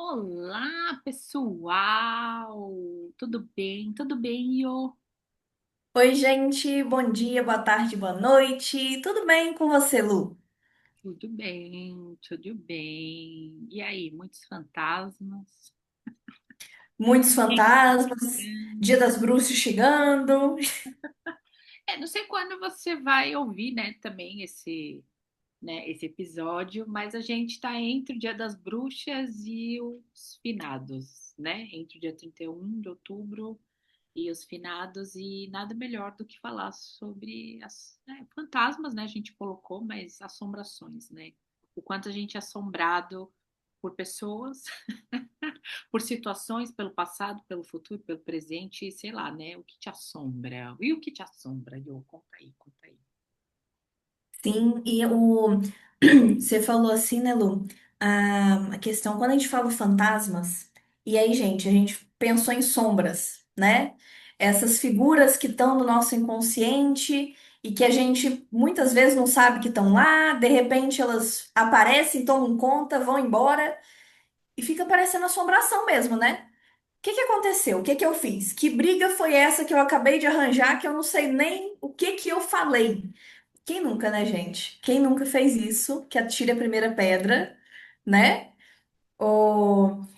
Olá, pessoal! Tudo bem? Tudo bem, Iô? Oi, gente, bom dia, boa tarde, boa noite. Tudo bem com você, Lu? Tudo bem, tudo bem. E aí, muitos fantasmas? Muitos Quem tá fantasmas, Dia chegando? das Bruxas chegando. Não sei quando você vai ouvir, né, também esse episódio, mas a gente está entre o Dia das Bruxas e os finados, né? Entre o dia 31 de outubro e os finados, e nada melhor do que falar sobre as, fantasmas, né? A gente colocou, mas assombrações, né? O quanto a gente é assombrado por pessoas, por situações, pelo passado, pelo futuro, pelo presente, sei lá, né? O que te assombra? E o que te assombra, Yo? Conta aí, conta aí. Sim, você falou assim, né, Lu? A questão, quando a gente fala fantasmas, e aí, gente, a gente pensou em sombras, né? Essas figuras que estão no nosso inconsciente e que a gente muitas vezes não sabe que estão lá, de repente elas aparecem, tomam conta, vão embora e fica parecendo assombração mesmo, né? O que aconteceu? O que eu fiz? Que briga foi essa que eu acabei de arranjar que eu não sei nem o que eu falei? Quem nunca, né, gente? Quem nunca fez isso? Que atire a primeira pedra, né?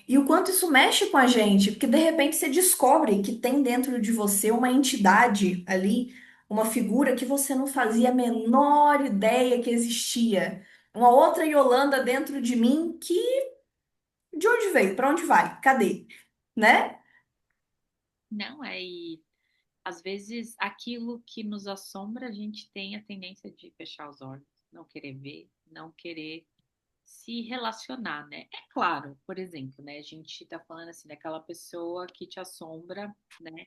E o quanto isso mexe com a gente, porque de repente você descobre que tem dentro de você uma entidade ali, uma figura que você não fazia a menor ideia que existia. Uma outra Yolanda dentro de mim que de onde veio? Para onde vai? Cadê? Né? Não, às vezes aquilo que nos assombra, a gente tem a tendência de fechar os olhos, não querer ver, não querer se relacionar, né? É claro, por exemplo, né? A gente tá falando assim daquela pessoa que te assombra, né?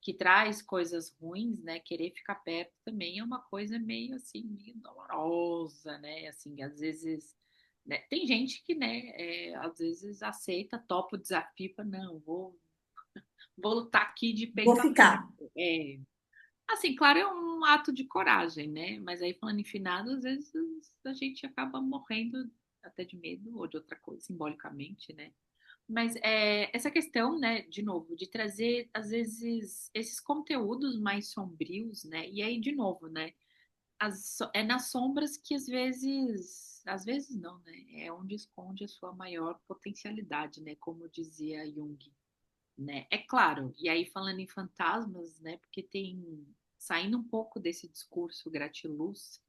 Que traz coisas ruins, né? Querer ficar perto também é uma coisa meio assim, meio dolorosa, né? Assim, às vezes, né? Tem gente que, né? Às vezes aceita, topa o desafio, para não, vou lutar aqui de Vou peito ficar. aberto. Assim, claro, é um ato de coragem, né? Mas aí, falando em finado, às vezes a gente acaba morrendo até de medo ou de outra coisa, simbolicamente, né? Mas essa questão, né, de novo, de trazer, às vezes, esses conteúdos mais sombrios, né? E aí, de novo, né? É nas sombras que às vezes não, né? É onde esconde a sua maior potencialidade, né? Como dizia Jung, né? É claro, e aí falando em fantasmas, né? Porque tem saindo um pouco desse discurso gratiluz.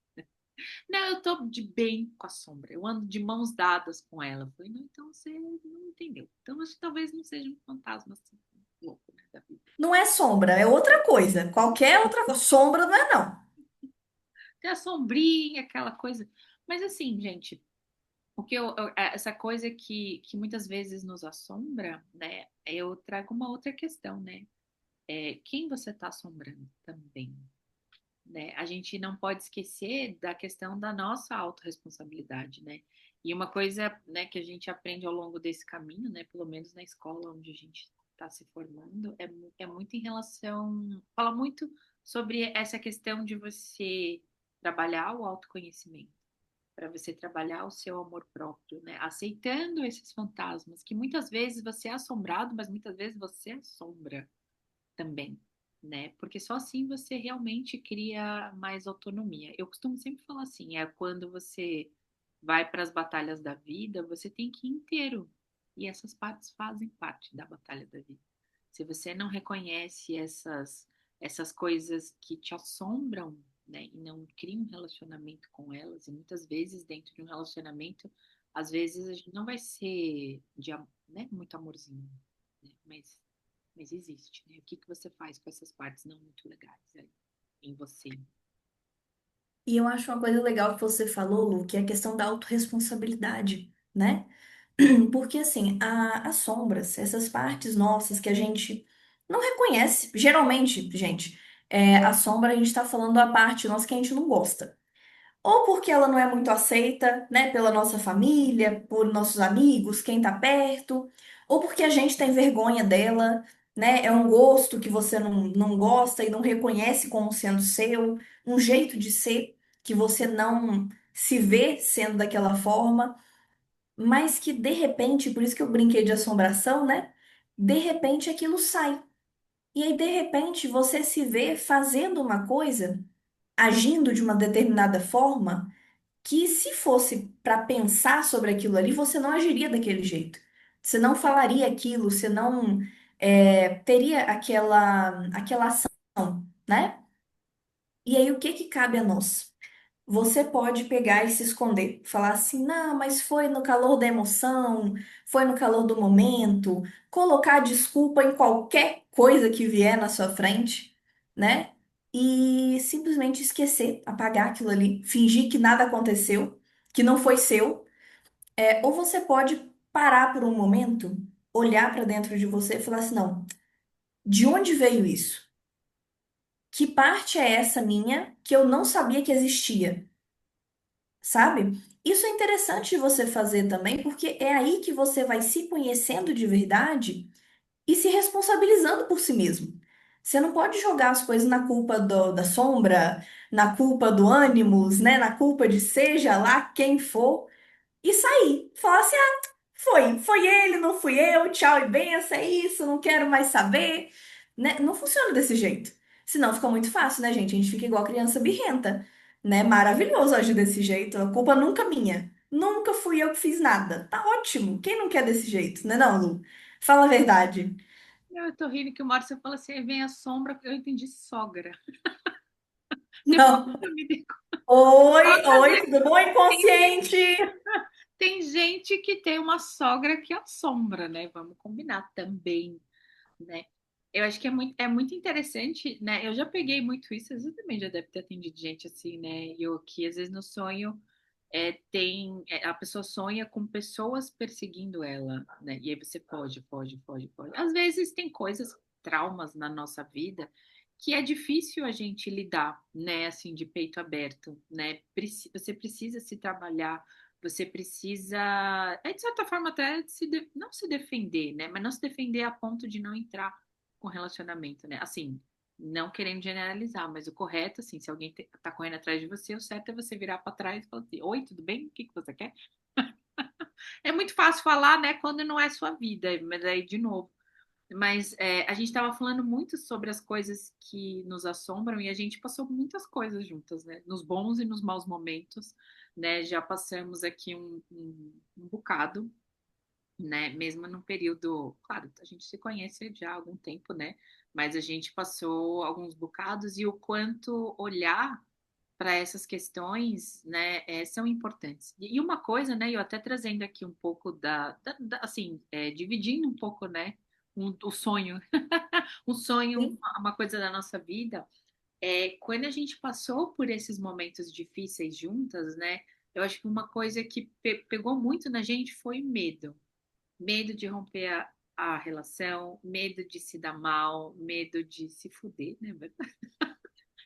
Não, eu tô de bem com a sombra. Eu ando de mãos dadas com ela. Eu falei, não, então você não entendeu. Então acho que talvez não seja um fantasma assim louco, né, da vida. Não é sombra, é outra coisa. Qualquer outra coisa. Sombra não é, não. Tem a sombrinha, aquela coisa. Mas assim, gente, essa coisa que muitas vezes nos assombra, né? Eu trago uma outra questão, né? Quem você está assombrando também, né? A gente não pode esquecer da questão da nossa autorresponsabilidade, né? E uma coisa, né, que a gente aprende ao longo desse caminho, né, pelo menos na escola onde a gente está se formando, é muito em relação, fala muito sobre essa questão de você trabalhar o autoconhecimento, para você trabalhar o seu amor próprio, né? Aceitando esses fantasmas que muitas vezes você é assombrado, mas muitas vezes você assombra também, né? Porque só assim você realmente cria mais autonomia. Eu costumo sempre falar assim, é quando você vai para as batalhas da vida, você tem que ir inteiro. E essas partes fazem parte da batalha da vida. Se você não reconhece essas coisas que te assombram, né, e não cria um relacionamento com elas, e muitas vezes dentro de um relacionamento, às vezes a gente não vai ser né, muito amorzinho, né, mas existe, né? O que que você faz com essas partes não muito legais aí em você? E eu acho uma coisa legal que você falou, Lu, que é a questão da autorresponsabilidade, né? Porque, assim, as sombras, essas partes nossas que a gente não reconhece, geralmente, gente, a sombra a gente tá falando a parte nossa que a gente não gosta. Ou porque ela não é muito aceita, né, pela nossa família, por nossos amigos, quem tá perto, ou porque a gente tem vergonha dela, né, é um gosto que você não gosta e não reconhece como sendo seu, um jeito de ser que você não se vê sendo daquela forma. mas que de repente, por isso que eu brinquei de assombração, né? De repente aquilo sai. E aí, de repente, você se vê fazendo uma coisa, agindo de uma determinada forma, que se fosse para pensar sobre aquilo ali, você não agiria daquele jeito. Você não falaria aquilo, você não teria aquela ação, né? E aí, o que que cabe a nós? Você pode pegar e se esconder, falar assim, não, mas foi no calor da emoção, foi no calor do momento, colocar desculpa em qualquer coisa que vier na sua frente, né? E simplesmente esquecer, apagar aquilo ali, fingir que nada aconteceu, que não foi seu. Ou você pode parar por um momento, olhar para dentro de você e falar assim, não, de onde veio isso? Que parte é essa minha que eu não sabia que existia? Sabe? Isso é interessante de você fazer também, porque é aí que você vai se conhecendo de verdade e se responsabilizando por si mesmo. Você não pode jogar as coisas na culpa da sombra, na culpa do ânimos, né? Na culpa de seja lá quem for, e sair. Falar assim, foi ele, não fui eu, tchau e benção, é isso, não quero mais saber. Né? Não funciona desse jeito. Senão fica muito fácil, né, gente? A gente fica igual criança birrenta, né? Maravilhoso agir desse jeito. A culpa nunca é minha. Nunca fui eu que fiz nada. Tá ótimo. Quem não quer desse jeito, né, não, Lu? Fala a verdade. Eu tô rindo que uma hora você fala assim, aí vem a sombra, eu entendi sogra. Depois Não. eu me dei Oi, conta, oi, tudo bom, tem gente, inconsciente? tem gente que tem uma sogra que assombra, né? Vamos combinar também, né? Eu acho que é muito interessante, né? Eu já peguei muito isso, você também já deve ter atendido gente assim, né? E eu que às vezes no sonho a pessoa sonha com pessoas perseguindo ela, né? E aí você pode. Às vezes tem coisas, traumas na nossa vida que é difícil a gente lidar, né? Assim, de peito aberto, né? Você precisa se trabalhar, você precisa, de certa forma até não se defender, né? Mas não se defender a ponto de não entrar com relacionamento, né? Assim, não querendo generalizar, mas o correto, assim, se alguém tá correndo atrás de você, o certo é você virar para trás e falar assim: Oi, tudo bem? O que que você quer? É muito fácil falar, né, quando não é sua vida, mas aí de novo. Mas a gente estava falando muito sobre as coisas que nos assombram e a gente passou muitas coisas juntas, né? Nos bons e nos maus momentos, né? Já passamos aqui um bocado, né? Mesmo num período, claro, a gente se conhece já há algum tempo, né? Mas a gente passou alguns bocados e o quanto olhar para essas questões, né, são importantes. E uma coisa, né, eu até trazendo aqui um pouco assim, dividindo um pouco, né, o sonho, um sonho, Sim. uma coisa da nossa vida, quando a gente passou por esses momentos difíceis juntas, né, eu acho que uma coisa que pegou muito na gente foi medo. Medo de romper a relação, medo de se dar mal, medo de se fuder, né?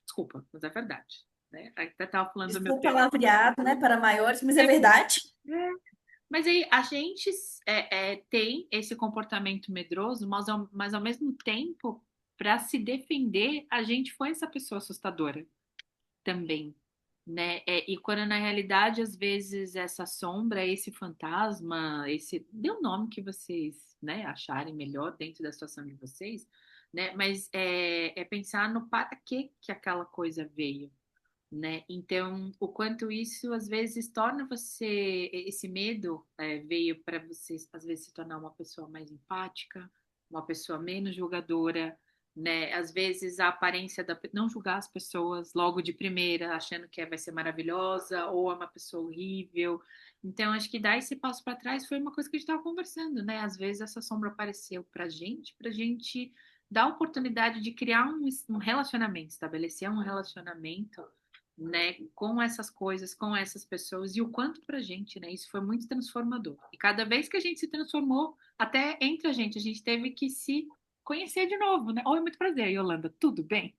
Desculpa, mas é verdade. Né? Até estava falando do meu Desculpa terapeuta. palavreado, né, para maiores, mas é verdade. Mas aí a gente tem esse comportamento medroso, mas ao mesmo tempo, para se defender, a gente foi essa pessoa assustadora também, né? E quando na realidade, às vezes, essa sombra, esse fantasma, esse dê o nome que vocês, né, acharem melhor dentro da situação de vocês, né? Mas é pensar no para que aquela coisa veio, né? Então, o quanto isso às vezes torna você, esse medo veio para você às vezes se tornar uma pessoa mais empática, uma pessoa menos julgadora, né? Às vezes a aparência não julgar as pessoas logo de primeira, achando que vai ser maravilhosa ou é uma pessoa horrível. Então, acho que dar esse passo para trás foi uma coisa que a gente estava conversando, né? Às vezes essa sombra apareceu para gente dar a oportunidade de criar um relacionamento, estabelecer um relacionamento, né, com essas coisas, com essas pessoas e o quanto pra gente, né, isso foi muito transformador. E cada vez que a gente se transformou, até entre a gente teve que se conhecer de novo, né? Oi, muito prazer, Yolanda, tudo bem?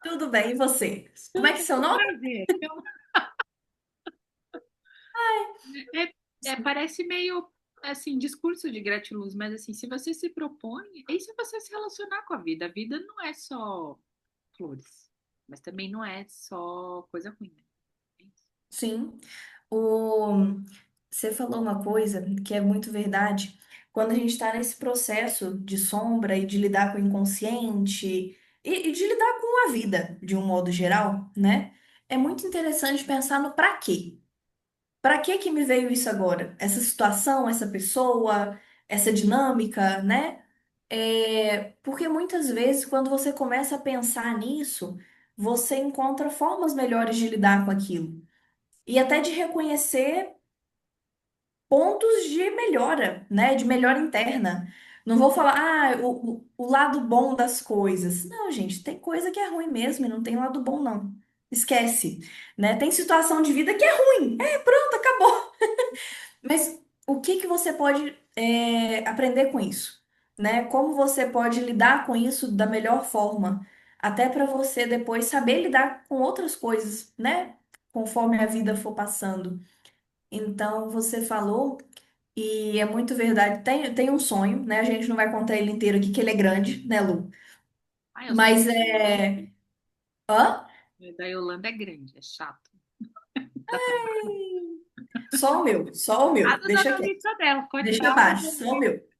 Tudo bem, e você? Como é Tudo que é seu muito nome? prazer. Parece meio assim, discurso de gratiluz, mas assim, se você se propõe, é isso você se relacionar com a vida. A vida não é só flores, mas também não é só coisa ruim, né? É isso. Sim. Você falou uma coisa que é muito verdade. Quando a gente está nesse processo de sombra e de lidar com o inconsciente e de lidar com a vida de um modo geral, né? É muito interessante pensar no para quê. Para que que me veio isso agora? Essa situação, essa pessoa, essa dinâmica, né? Porque muitas vezes, quando você começa a pensar nisso, você encontra formas melhores de lidar com aquilo. E até de reconhecer pontos de melhora, né? De melhora interna. Não vou falar, o lado bom das coisas. Não, gente, tem coisa que é ruim mesmo e não tem lado bom, não. Esquece, né? Tem situação de vida que é ruim. Pronto, acabou. Mas o que que você pode aprender com isso, né? Como você pode lidar com isso da melhor forma, até para você depois saber lidar com outras coisas, né? Conforme a vida for passando. Então, você falou, e é muito verdade, tem um sonho, né? A gente não vai contar ele inteiro aqui, que ele é grande, né, Lu? Ah, eu sou Mas é. Hã? da Yolanda é grande, é chato. Dá trabalho. Só o meu, Nada deixa na quieto, lista dela, deixa coitada abaixo, da só o mulher. meu.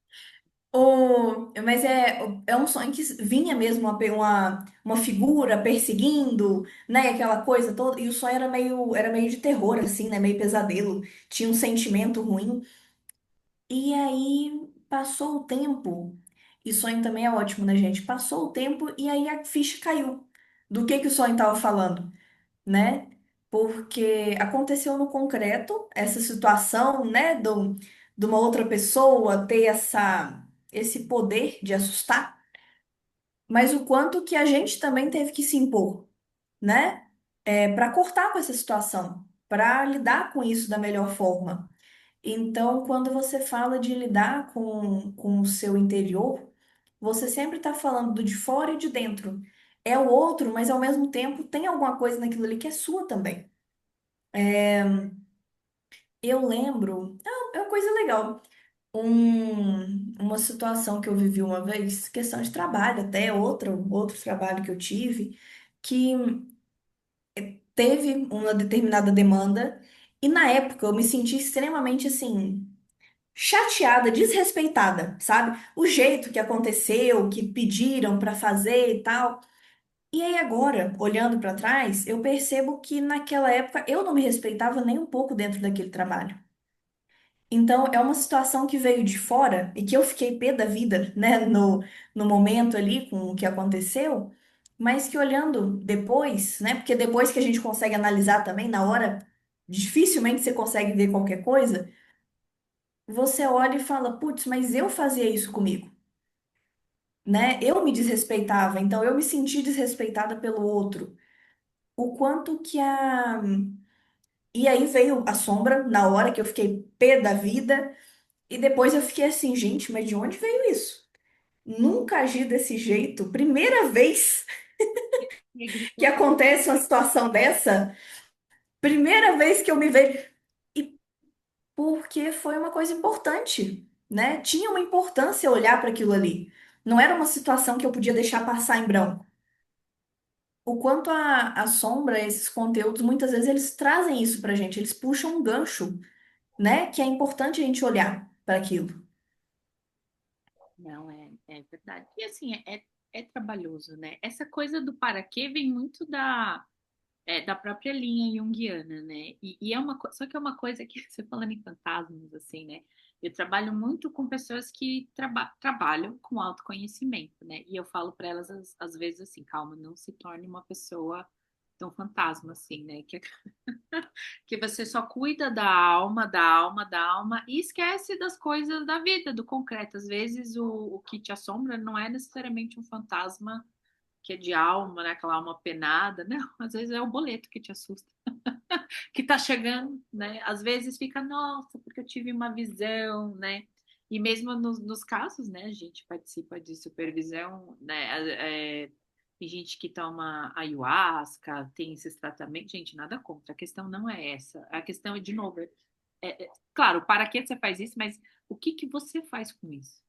Mas é um sonho que vinha mesmo uma figura perseguindo, né? Aquela coisa toda. E o sonho era meio de terror, assim, né? Meio pesadelo. Tinha um sentimento ruim. E aí passou o tempo. E sonho também é ótimo, né, gente? Passou o tempo e aí a ficha caiu. Do que o sonho estava falando, né? Porque aconteceu no concreto essa situação, né? De uma outra pessoa ter esse poder de assustar, mas o quanto que a gente também teve que se impor, né? Para cortar com essa situação, para lidar com isso da melhor forma. Então, quando você fala de lidar com o seu interior, você sempre está falando do de fora e de dentro. É o outro, mas ao mesmo tempo tem alguma coisa naquilo ali que é sua também. Eu lembro, é uma coisa legal. Uma situação que eu vivi uma vez, questão de trabalho, até outro trabalho que eu tive, que teve uma determinada demanda, e na época eu me senti extremamente assim, chateada, desrespeitada, sabe? O jeito que aconteceu, que pediram para fazer e tal. E aí agora, olhando para trás, eu percebo que naquela época eu não me respeitava nem um pouco dentro daquele trabalho. Então, é uma situação que veio de fora e que eu fiquei pé da vida, né, no momento ali com o que aconteceu, mas que olhando depois, né, porque depois que a gente consegue analisar também, na hora, dificilmente você consegue ver qualquer coisa, você olha e fala, putz, mas eu fazia isso comigo, né? Eu me desrespeitava, então eu me senti desrespeitada pelo outro. O quanto que a. E aí veio a sombra na hora que eu fiquei pé da vida. E depois eu fiquei assim, gente, mas de onde veio isso? Nunca agi desse jeito. Primeira vez E que gritou pra acontece uma situação dessa, primeira vez que eu me vejo. E porque foi uma coisa importante, né? Tinha uma importância olhar para aquilo ali. Não era uma situação que eu podia deixar passar em branco. O quanto a sombra, esses conteúdos, muitas vezes eles trazem isso pra gente, eles puxam um gancho, né? Que é importante a gente olhar para aquilo. Não, é verdade. E assim, é trabalhoso, né? Essa coisa do para quê vem muito da própria linha junguiana, né? E é só que é uma coisa que você falando em fantasmas, assim, né? Eu trabalho muito com pessoas que trabalham com autoconhecimento, né? E eu falo para elas às vezes assim, calma, não se torne uma pessoa tão fantasma assim, né? Que você só cuida da alma, da alma, da alma e esquece das coisas da vida, do concreto. Às vezes o que te assombra não é necessariamente um fantasma que é de alma, né? Aquela alma penada. Não, às vezes é o boleto que te assusta, que tá chegando, né? Às vezes fica, nossa, porque eu tive uma visão, né? E mesmo nos casos, né, a gente participa de supervisão, né? Tem gente que toma ayahuasca, tem esses tratamentos. Gente, nada contra. A questão não é essa. A questão é, de novo, claro, para que você faz isso, mas o que que você faz com isso?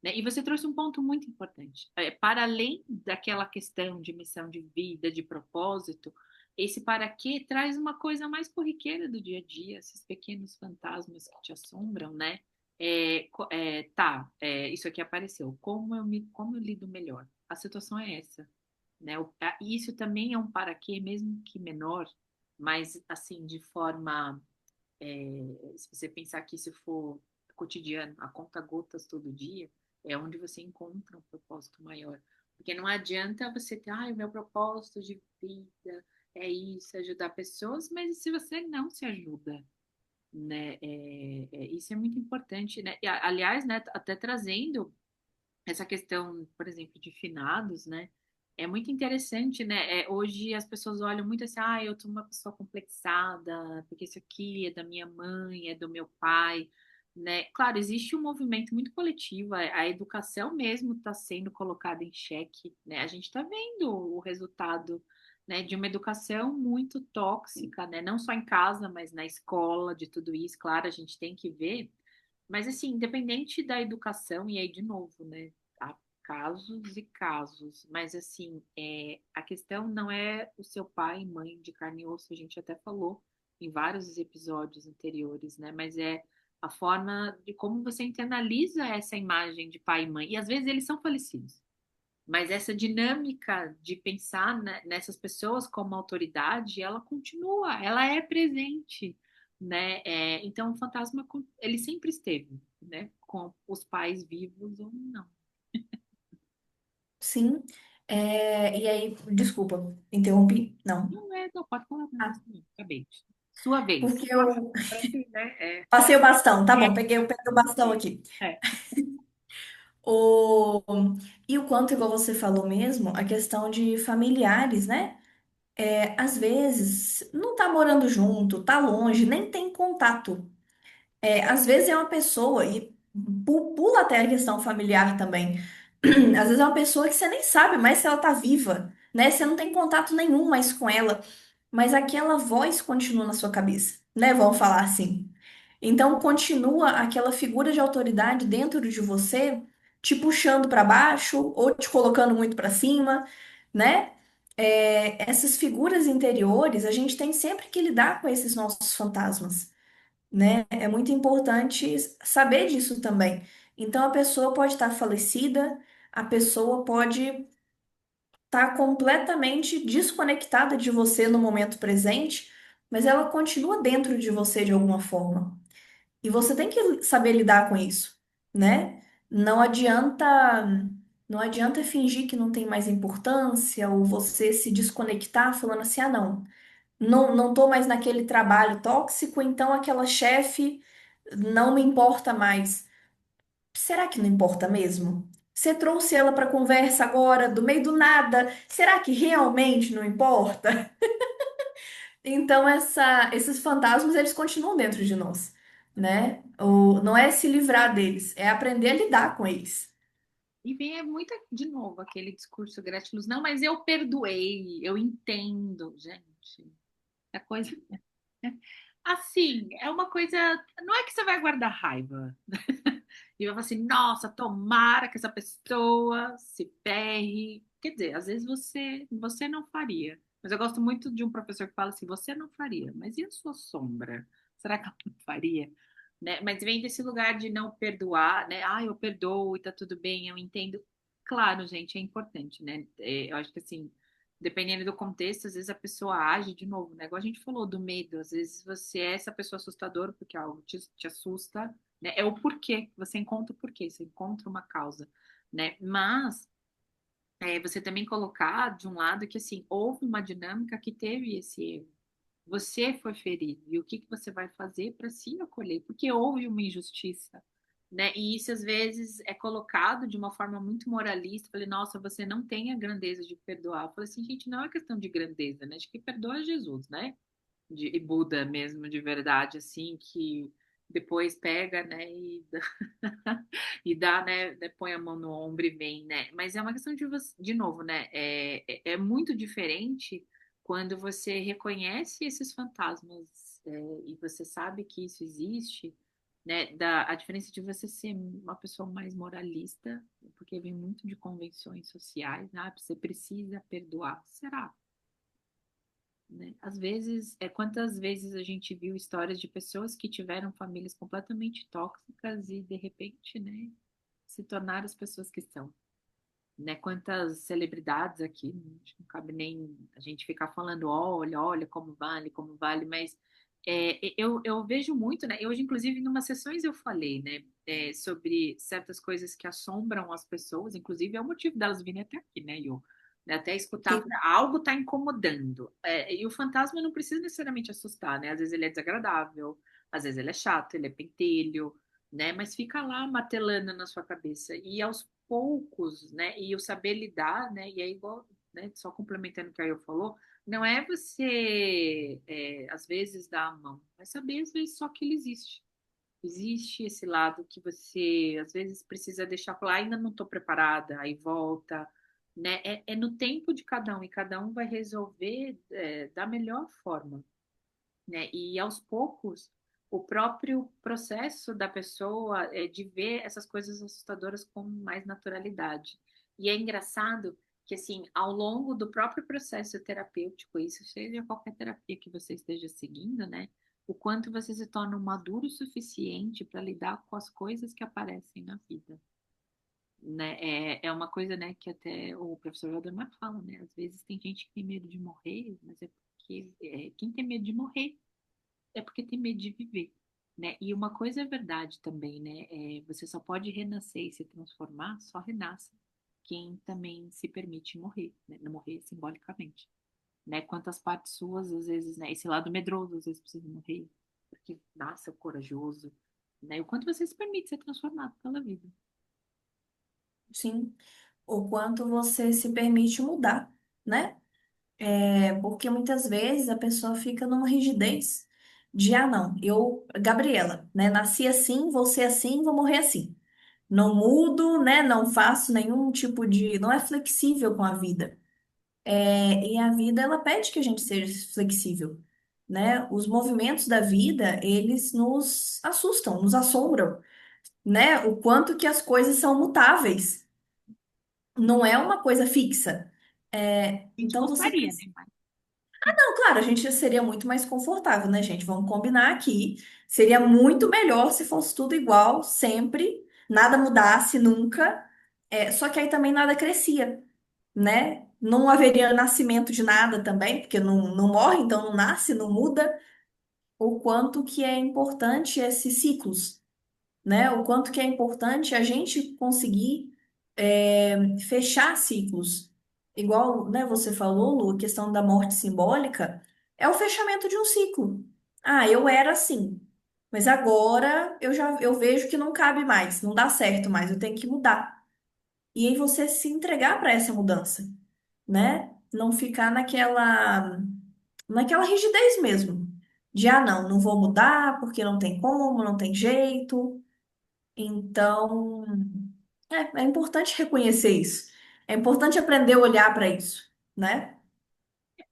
Né? E você trouxe um ponto muito importante. Para além daquela questão de missão de vida, de propósito, esse para quê traz uma coisa mais corriqueira do dia a dia, esses pequenos fantasmas que te assombram, né? Isso aqui apareceu. Como eu lido melhor? A situação é essa, né? Isso também é um para quê, mesmo que menor, mas assim, de forma, se você pensar que se for cotidiano, a conta gotas todo dia, é onde você encontra um propósito maior. Porque não adianta você ter, o meu propósito de vida é isso, ajudar pessoas, mas se você não se ajuda, né? Isso é muito importante, né? Aliás, né, até trazendo essa questão, por exemplo, de finados, né? É muito interessante, né? Hoje as pessoas olham muito assim, eu sou uma pessoa complexada, porque isso aqui é da minha mãe, é do meu pai, né? Claro, existe um movimento muito coletivo, a educação mesmo está sendo colocada em xeque, né? A gente está vendo o resultado, né, de uma educação muito tóxica, né? Não só em casa, mas na escola, de tudo isso. Claro, a gente tem que ver. Mas, assim, independente da educação, e aí, de novo, né? Há casos e casos, mas, assim, a questão não é o seu pai e mãe de carne e osso, a gente até falou em vários episódios anteriores, né? Mas é a forma de como você internaliza essa imagem de pai e mãe. E, às vezes, eles são falecidos. Mas essa dinâmica de pensar, né, nessas pessoas como autoridade, ela continua, ela é presente, né? Então, o fantasma, ele sempre esteve, né? Com os pais vivos ou não. Sim. E aí, desculpa, interrompi? Não. Não pode falar nada Ah, disso, não. Acabei. Sua vez. porque eu Sempre, né? passei o bastão, tá bom, peguei o bastão aqui. É. O... E o quanto, igual você falou mesmo, a questão de familiares, né? Às vezes não tá morando junto, tá longe, nem tem contato. Às vezes é uma pessoa, e pula até a questão familiar também. Às vezes é uma pessoa que você nem sabe mais se ela tá viva, né? Você não tem contato nenhum mais com ela, mas aquela voz continua na sua cabeça, né? Vamos falar assim. Então continua aquela figura de autoridade dentro de você, te puxando para baixo ou te colocando muito para cima, né? Essas figuras interiores, a gente tem sempre que lidar com esses nossos fantasmas, né? É muito importante saber disso também. Então, a pessoa pode estar falecida, a pessoa pode estar completamente desconectada de você no momento presente, mas ela continua dentro de você de alguma forma. E você tem que saber lidar com isso, né? Não adianta, não adianta fingir que não tem mais importância ou você se desconectar falando assim, não tô mais naquele trabalho tóxico, então aquela chefe não me importa mais. Será que não importa mesmo? Você trouxe ela para conversa agora, do meio do nada. Será que realmente não importa? Então, esses fantasmas, eles continuam dentro de nós, né? Não é se livrar deles, é aprender a lidar com eles. E vem muito, de novo, aquele discurso gratiluz. Não, mas eu perdoei, eu entendo, gente. A coisa. Assim, é uma coisa. Não é que você vai guardar raiva. E vai falar assim, nossa, tomara que essa pessoa se ferre. Quer dizer, às vezes você não faria. Mas eu gosto muito de um professor que fala assim, você não faria, mas e a sua sombra? Será que ela não faria? Né? Mas vem desse lugar de não perdoar, né? Eu perdoo e tá tudo bem, eu entendo. Claro, gente, é importante, né? Eu acho que assim, dependendo do contexto, às vezes a pessoa age de novo, né? Igual a gente falou do medo, às vezes você é essa pessoa assustadora porque algo te assusta, né? É o porquê, você encontra o porquê, você encontra uma causa, né? Mas você também colocar de um lado que assim, houve uma dinâmica que teve esse erro. Você foi ferido, e o que que você vai fazer para se acolher? Porque houve uma injustiça, né? E isso às vezes é colocado de uma forma muito moralista. Falei, nossa, você não tem a grandeza de perdoar. Eu falei assim, gente, não é questão de grandeza, né? Acho que perdoa é Jesus, né? E Buda mesmo, de verdade, assim, que depois pega, né, e dá, né, põe a mão no ombro e vem, né? Mas é uma questão de você, de novo, né? É muito diferente quando você reconhece esses fantasmas, e você sabe que isso existe, né? A diferença de você ser uma pessoa mais moralista, porque vem muito de convenções sociais, né? Você precisa perdoar. Será? né? Às vezes, quantas vezes a gente viu histórias de pessoas que tiveram famílias completamente tóxicas e, de repente, né, se tornaram as pessoas que são, né? Quantas celebridades aqui, acho que não cabe nem a gente ficar falando, olha, olha como vale, mas eu vejo muito, né? Eu hoje, inclusive, em umas sessões eu falei, né, sobre certas coisas que assombram as pessoas, inclusive é o motivo delas virem até aqui, né, eu até escutar Sim, algo está incomodando. E o fantasma não precisa necessariamente assustar, né? Às vezes ele é desagradável, às vezes ele é chato, ele é pentelho, né? Mas fica lá matelando na sua cabeça. E aos poucos, né? E o saber lidar, né? E é igual, né? Só complementando o que a eu falou, não é você, às vezes, dar a mão, é saber, às vezes, só que ele existe. Existe esse lado que você, às vezes, precisa deixar falar, ainda não estou preparada, aí volta, né? É no tempo de cada um, e cada um vai resolver, da melhor forma, né? E aos poucos, o próprio processo da pessoa é de ver essas coisas assustadoras com mais naturalidade. E é engraçado que, assim, ao longo do próprio processo terapêutico, isso seja qualquer terapia que você esteja seguindo, né? O quanto você se torna maduro o suficiente para lidar com as coisas que aparecem na vida, né? É uma coisa, né, que até o professor Waldemar fala, né? Às vezes tem gente que tem medo de morrer, mas é porque quem tem medo de morrer é porque tem medo de viver, né? E uma coisa é verdade também, né? Você só pode renascer e se transformar, só renasce quem também se permite morrer, né? Não morrer simbolicamente, né? Quantas partes suas, às vezes, né? Esse lado medroso, às vezes precisa morrer, porque nasce o corajoso, né? O quanto você se permite ser transformado pela vida. sim. O quanto você se permite mudar, né? Porque muitas vezes a pessoa fica numa rigidez de, ah, não, eu, Gabriela, né, nasci assim, vou ser assim, vou morrer assim. Não mudo, né, não faço nenhum tipo de, não é flexível com a vida. E a vida, ela pede que a gente seja flexível, né? Os movimentos da vida, eles nos assustam, nos assombram, né? O quanto que as coisas são mutáveis, não é uma coisa fixa. A gente Então você gostaria, precisa. né? Mas Não, claro, a gente seria muito mais confortável, né, gente? Vamos combinar aqui. Seria muito melhor se fosse tudo igual, sempre, nada mudasse nunca. Só que aí também nada crescia, né? Não haveria nascimento de nada também, porque não morre, então não nasce, não muda. O quanto que é importante esses ciclos, né? O quanto que é importante a gente conseguir fechar ciclos. Igual, né, você falou, Lu, a questão da morte simbólica é o fechamento de um ciclo. Ah, eu era assim, mas agora eu vejo que não cabe mais, não dá certo mais, eu tenho que mudar. E aí você se entregar para essa mudança, né? Não ficar naquela rigidez mesmo. De, ah, não vou mudar porque não tem como, não tem jeito. Então, é importante reconhecer isso. É importante aprender a olhar para isso, né?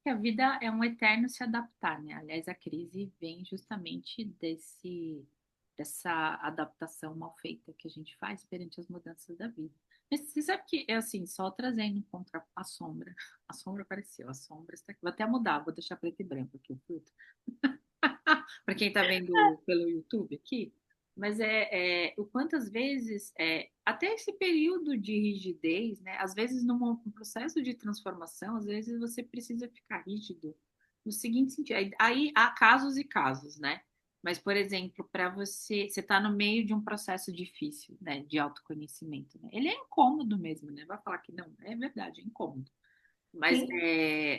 que a vida é um eterno se adaptar, né? Aliás, a crise vem justamente dessa adaptação mal feita que a gente faz perante as mudanças da vida. Mas você sabe que, é assim, só trazendo contra a sombra. A sombra apareceu, a sombra está aqui. Vou até mudar, vou deixar preto e branco aqui o filtro. Para quem está vendo pelo YouTube aqui. Mas o quantas vezes, até esse período de rigidez, né? Às vezes, num processo de transformação, às vezes você precisa ficar rígido no seguinte sentido. Aí há casos e casos, né? Mas, por exemplo, para você está no meio de um processo difícil, né? De autoconhecimento, né? Ele é incômodo mesmo, né? Vai falar que não, é verdade, é incômodo. Mas Sim,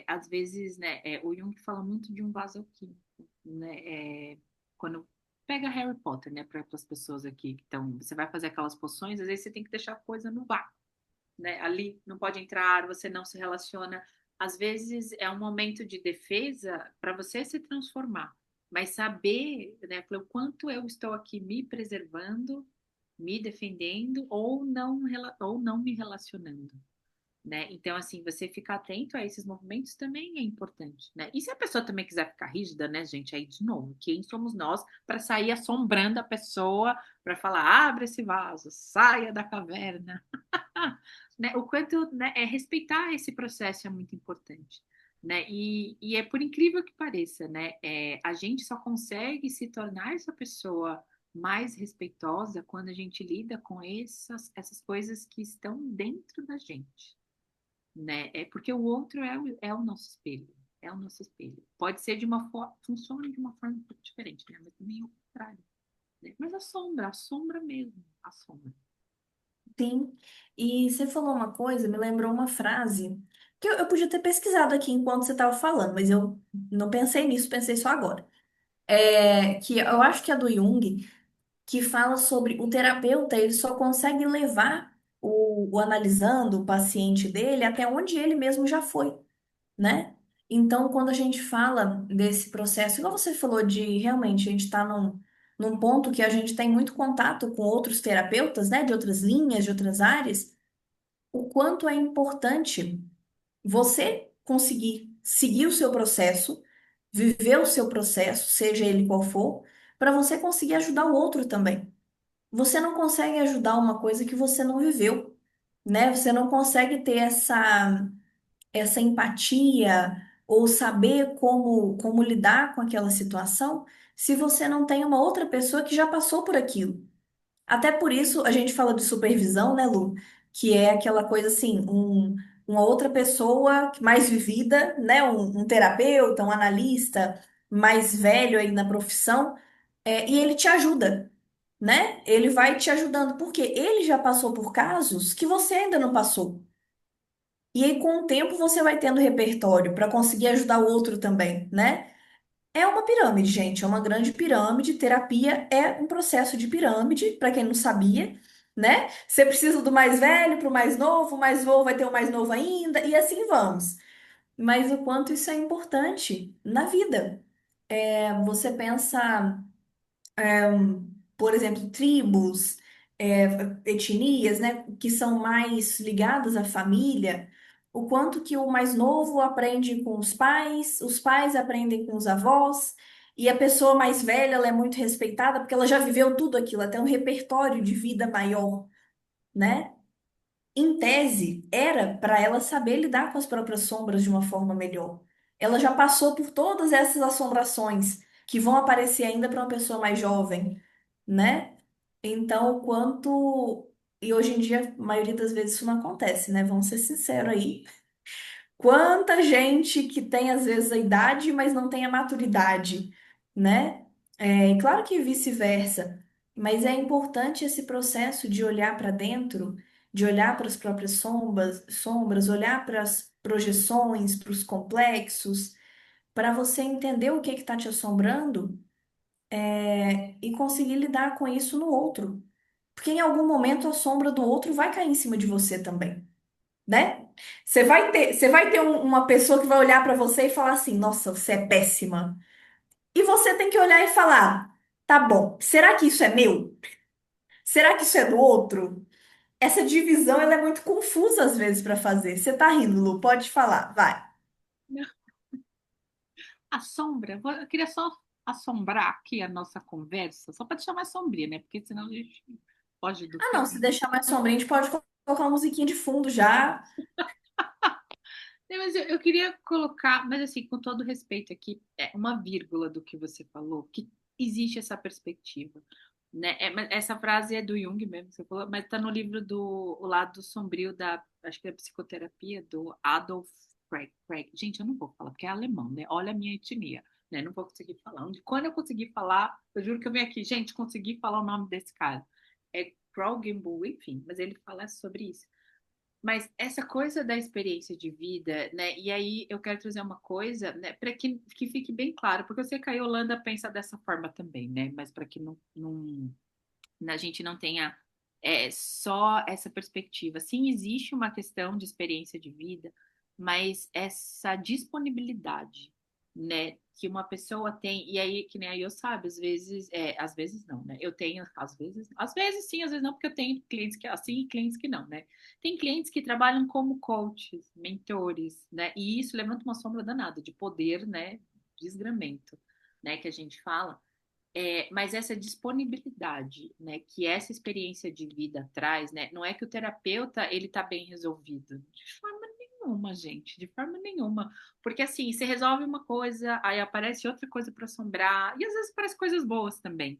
às vezes, né, o Jung fala muito de um vaso alquímico, né? Quando pega Harry Potter, né, para as pessoas aqui que estão, você vai fazer aquelas poções, às vezes você tem que deixar coisa no vácuo, né? Ali não pode entrar, você não se relaciona. Às vezes é um momento de defesa para você se transformar, mas saber, né, o quanto eu estou aqui me preservando, me defendendo ou não me relacionando, né? Então, assim, você ficar atento a esses movimentos também é importante, né? E se a pessoa também quiser ficar rígida, né, gente? Aí, de novo, quem somos nós para sair assombrando a pessoa, para falar, abre esse vaso, saia da caverna, né? O quanto, né, respeitar esse processo é muito importante, né? E é por incrível que pareça, né? A gente só consegue se tornar essa pessoa mais respeitosa quando a gente lida com essas coisas que estão dentro da gente, né? É porque o outro é o nosso espelho, é o nosso espelho. Pode ser de uma forma, funciona de uma forma um pouco diferente, né? Mas também é o contrário, né? Mas a sombra mesmo, a sombra. Sim. E você falou uma coisa, me lembrou uma frase que eu podia ter pesquisado aqui enquanto você estava falando, mas eu não pensei nisso, pensei só agora. Que eu acho que é do Jung, que fala sobre o terapeuta, ele só consegue levar o analisando o paciente dele até onde ele mesmo já foi, né? Então, quando a gente fala desse processo, igual você falou de realmente a gente está num ponto que a gente tem muito contato com outros terapeutas, né, de outras linhas, de outras áreas, o quanto é importante você conseguir seguir o seu processo, viver o seu processo, seja ele qual for, para você conseguir ajudar o outro também. Você não consegue ajudar uma coisa que você não viveu, né? Você não consegue ter essa empatia ou saber como lidar com aquela situação se você não tem uma outra pessoa que já passou por aquilo. Até por isso a gente fala de supervisão, né, Lu? Que é aquela coisa assim, uma outra pessoa mais vivida, né? Um terapeuta, um analista mais velho aí na profissão, e ele te ajuda, né? Ele vai te ajudando, porque ele já passou por casos que você ainda não passou. E aí, com o tempo, você vai tendo repertório para conseguir ajudar o outro também, né? É uma pirâmide, gente, é uma grande pirâmide. Terapia é um processo de pirâmide, para quem não sabia, né? Você precisa do mais velho para o mais novo vai ter o mais novo ainda, e assim vamos. Mas o quanto isso é importante na vida. Você pensa, por exemplo, tribos, etnias, né, que são mais ligadas à família, o quanto que o mais novo aprende com os pais aprendem com os avós, e a pessoa mais velha, ela é muito respeitada porque ela já viveu tudo aquilo, ela tem um repertório de vida maior, né? Em tese, era para ela saber lidar com as próprias sombras de uma forma melhor. Ela já passou por todas essas assombrações que vão aparecer ainda para uma pessoa mais jovem, né? Então, o quanto. E hoje em dia, a maioria das vezes isso não acontece, né? Vamos ser sinceros aí. Quanta gente que tem, às vezes, a idade, mas não tem a maturidade, né? E claro que vice-versa, mas é importante esse processo de olhar para dentro, de olhar para as próprias sombras, olhar para as projeções, para os complexos, para você entender o que está te assombrando, e conseguir lidar com isso no outro. Porque em algum momento a sombra do outro vai cair em cima de você também, né? Você vai ter uma pessoa que vai olhar pra você e falar assim: Nossa, você é péssima. E você tem que olhar e falar: Tá bom, será que isso é meu? Será que isso é do outro? Essa divisão ela é muito confusa às vezes pra fazer. Você tá rindo, Lu? Pode falar, vai. A sombra, eu queria só assombrar aqui a nossa conversa, só para deixar mais sombria, né? Porque senão a gente foge do Ah, não, se tema. deixar mais sombrio, a gente pode colocar uma musiquinha de fundo já. Não, mas eu queria colocar, mas assim, com todo respeito aqui, uma vírgula do que você falou, que existe essa perspectiva, né? Mas essa frase é do Jung mesmo, que você falou, mas está no livro do O Lado Sombrio acho que é psicoterapia, do Adolf Craig. Gente, eu não vou falar, porque é alemão, né? Olha a minha etnia, né? Não vou conseguir falar. Quando eu conseguir falar, eu juro que eu venho aqui, gente, consegui falar o nome desse cara. É Krogenbull, enfim, mas ele fala sobre isso. Mas essa coisa da experiência de vida, né? E aí eu quero trazer uma coisa, né? Para que fique bem claro, porque eu sei que a Yolanda pensa dessa forma também, né? Mas para que a gente não tenha só essa perspectiva. Sim, existe uma questão de experiência de vida, mas essa disponibilidade, né, que uma pessoa tem, e aí, que nem a eu sabe, às vezes não, né? Eu tenho, às vezes sim, às vezes não, porque eu tenho clientes que assim e clientes que não, né? Tem clientes que trabalham como coaches, mentores, né? E isso levanta uma sombra danada de poder, né? Desgramento, né? Que a gente fala. Mas essa disponibilidade, né, que essa experiência de vida traz, né, não é que o terapeuta ele está bem resolvido, de forma nenhuma, gente, de forma nenhuma. Porque assim, você resolve uma coisa, aí aparece outra coisa para assombrar, e às vezes aparecem coisas boas também.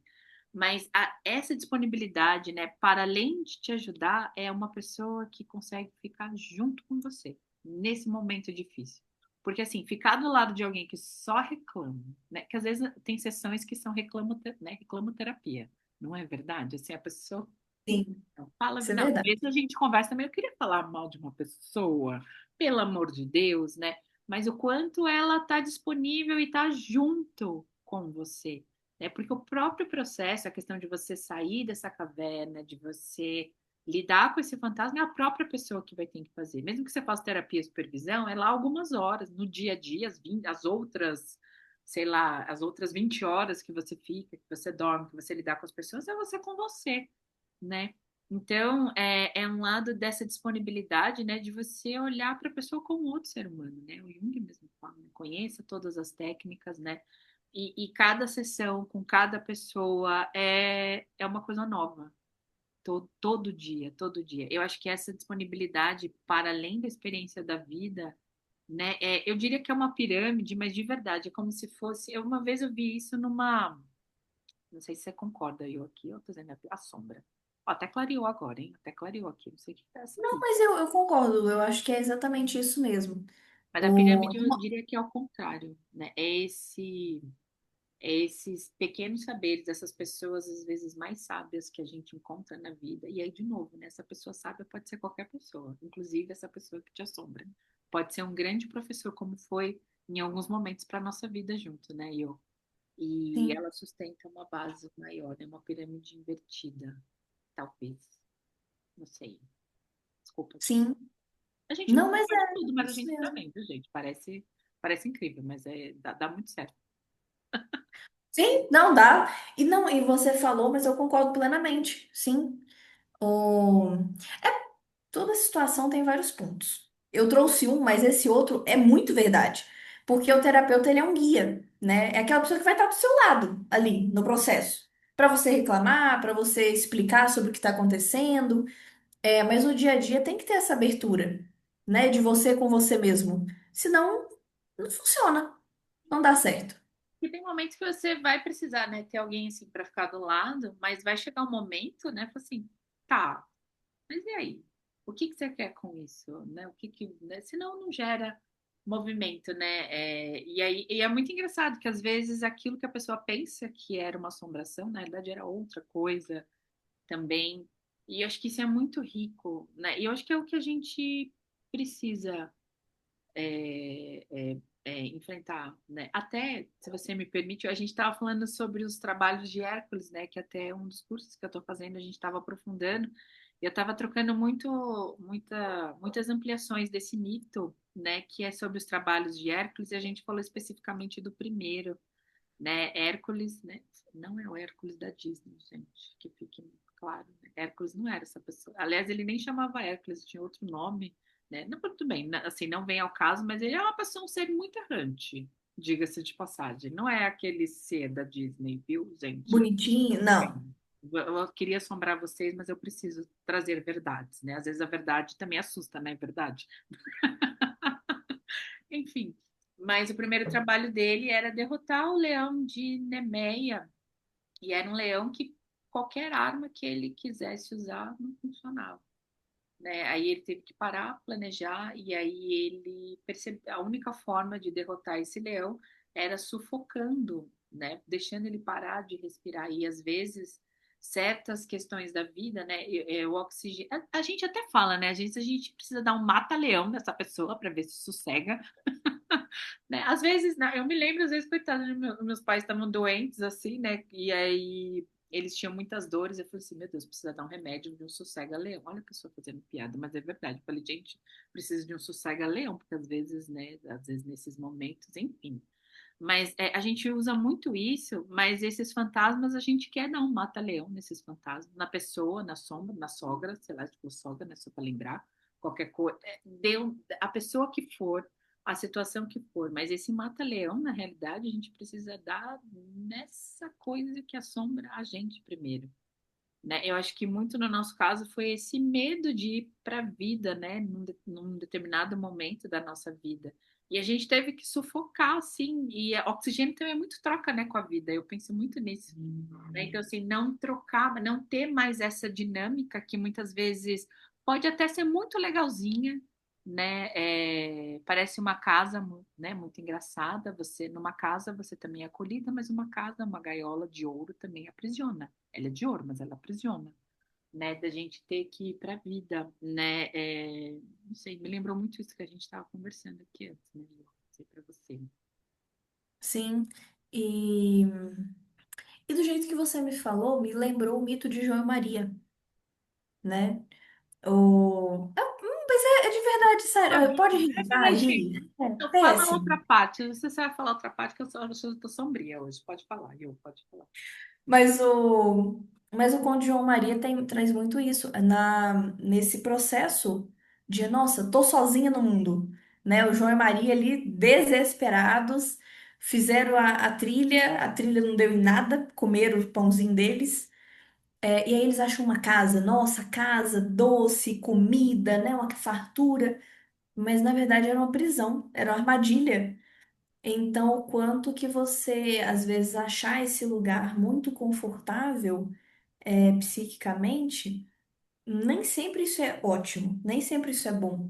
Mas essa disponibilidade, né, para além de te ajudar, é uma pessoa que consegue ficar junto com você nesse momento difícil. Porque assim, ficar do lado de alguém que só reclama, né? Que às vezes tem sessões que são né, reclamoterapia, não é verdade? Assim, a pessoa Sim, não, fala, isso é não, verdade. mesmo a gente conversa também, eu queria falar mal de uma pessoa, pelo amor de Deus, né? Mas o quanto ela está disponível e está junto com você, né? Porque o próprio processo, a questão de você sair dessa caverna, de você lidar com esse fantasma, é a própria pessoa que vai ter que fazer. Mesmo que você faça terapia e supervisão, é lá algumas horas, no dia a dia, as outras, sei lá, as outras 20 horas que você fica, que você dorme, que você lidar com as pessoas, é você com você, né? Então, é um lado dessa disponibilidade, né, de você olhar para a pessoa como outro ser humano, né? O Jung mesmo fala, né? Conheça todas as técnicas, né? E cada sessão com cada pessoa é uma coisa nova, todo dia, todo dia. Eu acho que essa disponibilidade, para além da experiência da vida, né, eu diria que é uma pirâmide, mas de verdade, é como se fosse. Uma vez eu vi isso numa. Não sei se você concorda, eu aqui, eu tô dizendo a sombra. Ó, até clareou agora, hein? Até clareou aqui. Não sei o que é essa Não, luz. mas eu concordo, eu acho que é exatamente isso mesmo. Mas a O... pirâmide eu diria que é ao contrário, né? É esses pequenos saberes dessas pessoas, às vezes mais sábias que a gente encontra na vida. E aí, de novo, né? Essa pessoa sábia pode ser qualquer pessoa, inclusive essa pessoa que te assombra. Pode ser um grande professor, como foi em alguns momentos para nossa vida junto, né, Yo? E Sim, ela sustenta uma base maior, é uma pirâmide invertida, talvez. Não sei. Desculpa, gente. sim. A gente não Não, mas concorda em tudo, é mas a isso gente tá mesmo. bem, viu, gente? Parece incrível, mas dá muito certo. Sim, não dá. E não, e você falou, mas eu concordo plenamente. Sim. O... Toda situação tem vários pontos. Eu trouxe um, mas esse outro é muito verdade. Porque o terapeuta, ele é um guia, né? É aquela pessoa que vai estar do seu lado ali no processo. Para você reclamar, para você explicar sobre o que está acontecendo. É, mas no dia a dia tem que ter essa abertura, né? De você com você mesmo. Senão, não funciona. Não dá certo. E tem momentos que você vai precisar, né, ter alguém assim para ficar do lado, mas vai chegar um momento, né, fala assim, tá, mas e aí? O que que você quer com isso, né? O que que, né? Senão não gera movimento, né? E aí e é muito engraçado que às vezes aquilo que a pessoa pensa que era uma assombração, na verdade era outra coisa também. E eu acho que isso é muito rico, né? E eu acho que é o que a gente precisa enfrentar, né? Até, se você me permite, a gente estava falando sobre os trabalhos de Hércules, né? Que até um dos cursos que eu estou fazendo a gente estava aprofundando. E eu estava trocando muitas ampliações desse mito, né? Que é sobre os trabalhos de Hércules. E a gente falou especificamente do primeiro, né? Hércules, né? Não é o Hércules da Disney, gente, que fique claro, né? Hércules não era essa pessoa. Aliás, ele nem chamava Hércules, tinha outro nome, né? Não, tudo bem, assim, não vem ao caso, mas ele é uma pessoa, um ser muito errante, diga-se de passagem. Não é aquele ser da Disney, viu, gente? Bonitinho? Bem, Não. eu queria assombrar vocês, mas eu preciso trazer verdades, né? Às vezes a verdade também assusta, não é verdade? Enfim, mas o primeiro trabalho dele era derrotar o leão de Nemeia, e era um leão que qualquer arma que ele quisesse usar não funcionava, né? Aí ele teve que parar, planejar, e aí ele percebeu a única forma de derrotar esse leão era sufocando, né? Deixando ele parar de respirar. E às vezes certas questões da vida, né? O oxigênio, a gente até fala, né? A gente precisa dar um mata-leão nessa pessoa para ver se sossega, né? Às vezes, né, eu me lembro, às vezes, coitado, meus pais estavam doentes, assim, né? E aí eles tinham muitas dores. Eu falei assim, meu Deus, precisa dar um remédio de um sossega-leão. Olha a pessoa fazendo piada, mas é verdade. Eu falei, gente, precisa de um sossega-leão, porque às vezes, né? Às vezes nesses momentos, enfim. Mas a gente usa muito isso, mas esses fantasmas a gente quer dar um mata-leão nesses fantasmas, na pessoa, na sombra, na sogra, sei lá, tipo sogra, né? Só para lembrar, qualquer coisa. Deu a pessoa que for, a situação que for, mas esse mata-leão, na realidade, a gente precisa dar nessa coisa que assombra a gente primeiro, né? Eu acho que muito no nosso caso foi esse medo de ir para a vida, né? Num determinado momento da nossa vida. E a gente teve que sufocar, assim, e oxigênio também é muito troca, né, com a vida. Eu penso muito nisso, né? Então, assim, não trocar, não ter mais essa dinâmica que muitas vezes pode até ser muito legalzinha, né? Parece uma casa, né, muito engraçada. Você, numa casa, você também é acolhida, mas uma casa, uma gaiola de ouro também aprisiona. Ela é de ouro, mas ela aprisiona, né? Da gente ter que ir para a vida, né? Não sei, me lembrou muito isso que a gente estava conversando aqui antes, né? Não sei para você. Sim. E, e do jeito que você me falou, me lembrou o mito de João e Maria, né? Mas é de verdade, sério. Pode Sombrio. rir, Ai, vai, gente, rir. É então fala outra péssimo. parte. Você vai falar outra parte, que eu tô sombria hoje. Pode falar, eu, pode falar. Mas o Conde João Maria traz muito isso nesse processo de, nossa, tô sozinha no mundo, né? O João e Maria ali, desesperados, fizeram a trilha não deu em nada, comeram o pãozinho deles, e aí eles acham uma casa, nossa, casa, doce, comida, né? Uma fartura, mas na verdade era uma prisão, era uma armadilha. Então, o quanto que você, às vezes, achar esse lugar muito confortável, psiquicamente, nem sempre isso é ótimo, nem sempre isso é bom.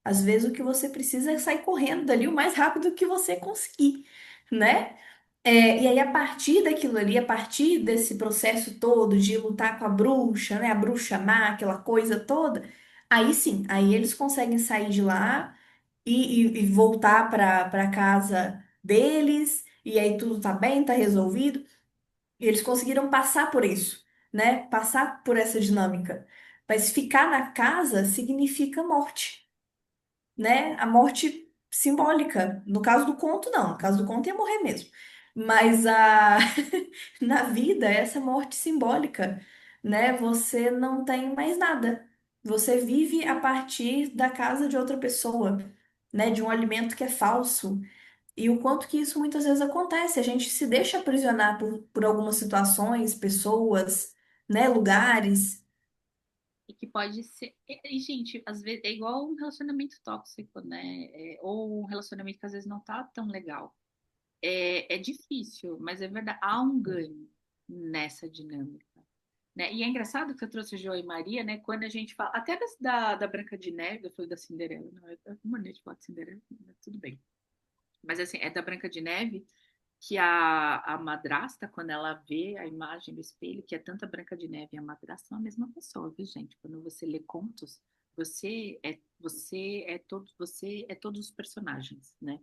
Às vezes, o que você precisa é sair correndo dali o mais rápido que você conseguir, né? E aí, a partir daquilo ali, a partir desse processo todo de lutar com a bruxa, né? A bruxa má, aquela coisa toda, aí sim, aí eles conseguem sair de lá e voltar para casa deles, e aí tudo tá bem, tá resolvido. E eles conseguiram passar por isso, né? Passar por essa dinâmica. Mas ficar na casa significa morte, né? A morte simbólica. No caso do conto, não. No caso do conto ia morrer mesmo. Mas na vida, essa morte simbólica, né? Você não tem mais nada. Você vive a partir da casa de outra pessoa, né? De um alimento que é falso. E o quanto que isso muitas vezes acontece. A gente se deixa aprisionar por algumas situações, pessoas, né? Lugares. E que pode ser. Gente, às vezes é igual um relacionamento tóxico, né? Ou um relacionamento que às vezes não tá tão legal. É difícil, mas é verdade, há um ganho nessa dinâmica. Né? E é engraçado que eu trouxe o João e Maria, né? Quando a gente fala, até da Branca de Neve, eu falei da Cinderela, não, eu maneira de falar de Cinderela, mas tudo bem. Mas assim, é da Branca de Neve que a madrasta, quando ela vê a imagem do espelho, que é tanto a Branca de Neve e a madrasta são a mesma pessoa, viu, gente? Quando você lê contos, você é todos os personagens, né?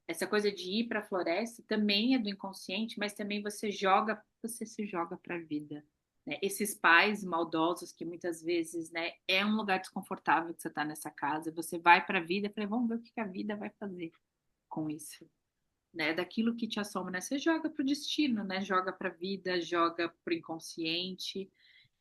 Essa coisa de ir para a floresta também é do inconsciente, mas também você se joga para a vida. Né? Esses pais maldosos que muitas vezes, né, é um lugar desconfortável que você está nessa casa, você vai para a vida e fala, vamos ver o que a vida vai fazer com isso, né? Daquilo que te assombra, né? Você joga para o destino, né? Joga para a vida, joga para o inconsciente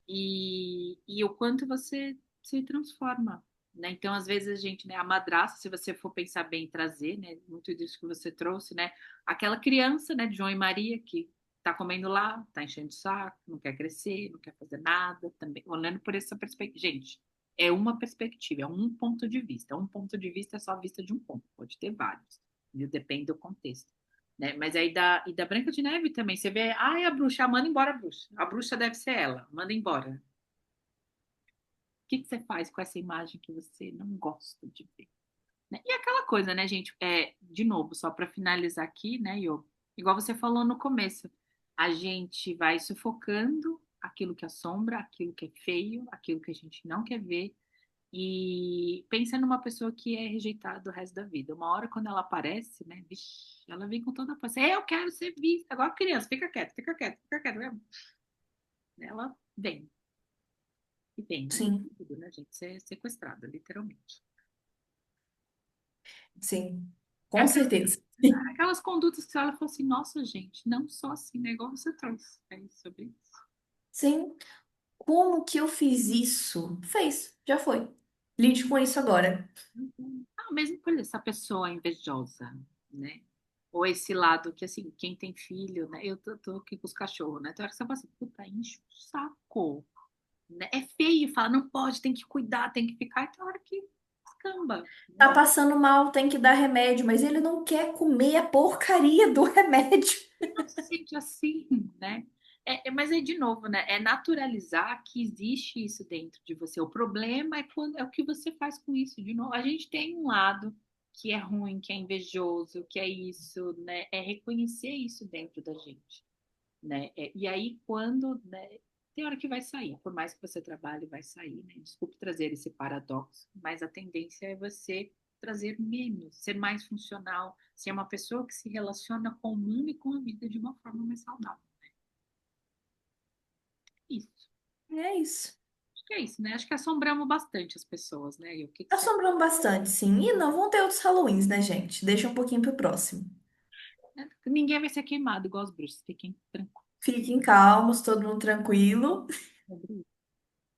e o quanto você se transforma, né? Então, às vezes a gente, né? A madrasta, se você for pensar bem, trazer, né? Muito disso que você trouxe, né? Aquela criança, né? De João e Maria que tá comendo lá, tá enchendo o saco, não quer crescer, não quer fazer nada, também olhando por essa perspectiva. Gente, é uma perspectiva, é um ponto de vista. Um ponto de vista é só a vista de um ponto, pode ter vários, viu? Depende do contexto. Né? Mas aí da Branca de Neve também, você vê, ai, a bruxa, manda embora a bruxa. A bruxa deve ser ela, manda embora. O que você faz com essa imagem que você não gosta de ver? Né? E aquela coisa, né, gente? De novo, só para finalizar aqui, né, Iô? Igual você falou no começo, a gente vai sufocando aquilo que assombra, aquilo que é feio, aquilo que a gente não quer ver, e pensa numa pessoa que é rejeitada o resto da vida. Uma hora, quando ela aparece, né? Vixe, ela vem com toda a força. Eu quero ser vista. Agora, criança, fica quieto, fica quieto, fica quieto. Ela vem, e vem, e Sim, tudo, né, gente? Ser sequestrada, literalmente. sim, É com certeza. aquelas condutas que você olha e fala assim, nossa, gente, não só assim, né? Igual você trouxe. É isso, sobre isso. Sim. Como que eu fiz isso? Fez, já foi. Lide com isso agora. Mesmo por essa pessoa invejosa, né? Ou esse lado que, assim, quem tem filho, né? Eu tô aqui com os cachorros, né? Tem hora que você fala assim, puta, enche o saco. né? É feio, fala, não pode, tem que cuidar, tem que ficar, e tem hora que escamba, Tá né? passando mal, tem que dar remédio, mas ele não quer comer a porcaria do remédio. Não se sente assim, né? Mas é de novo, né? É naturalizar que existe isso dentro de você. O problema é quando é o que você faz com isso. De novo, a gente tem um lado que é ruim, que é invejoso, que é isso, né? É reconhecer isso dentro da gente, né? E aí quando, né? Tem hora que vai sair, por mais que você trabalhe, vai sair, né? Desculpe trazer esse paradoxo, mas a tendência é você trazer menos, ser mais funcional, ser uma pessoa que se relaciona com o mundo e com a vida de uma forma mais saudável. Isso. É isso. Acho que é isso, né? Acho que assombramos bastante as pessoas, né? E o que que você... Assombrou bastante, sim. E não vão ter outros Halloweens, né, gente? Deixa um pouquinho pro próximo. Ninguém vai ser queimado igual os bruxos, fiquem tranquilos Fiquem calmos, todo mundo tranquilo. sobre isso.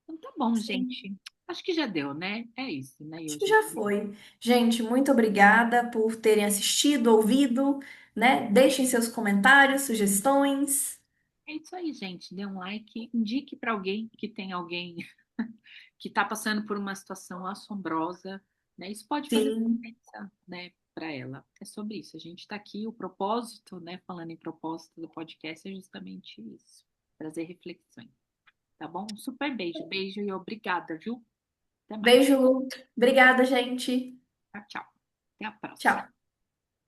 Então tá bom, Sim. gente. Acho que já deu, né? É isso, né? E Acho que hoje já foi. Gente, muito obrigada por terem assistido, ouvido, né? Deixem seus comentários, sugestões. é isso aí, gente. Dê um like, indique para alguém que tem alguém que está passando por uma situação assombrosa, né? Isso pode fazer Sim, diferença, né, para ela. É sobre isso. A gente está aqui, o propósito, né, falando em propósito do podcast é justamente isso, trazer reflexões, tá bom? Um super beijo, beijo e obrigada, viu? Até mais. beijo, Lu. Obrigada, gente. Tchau, tchau. Até a próxima. Tchau.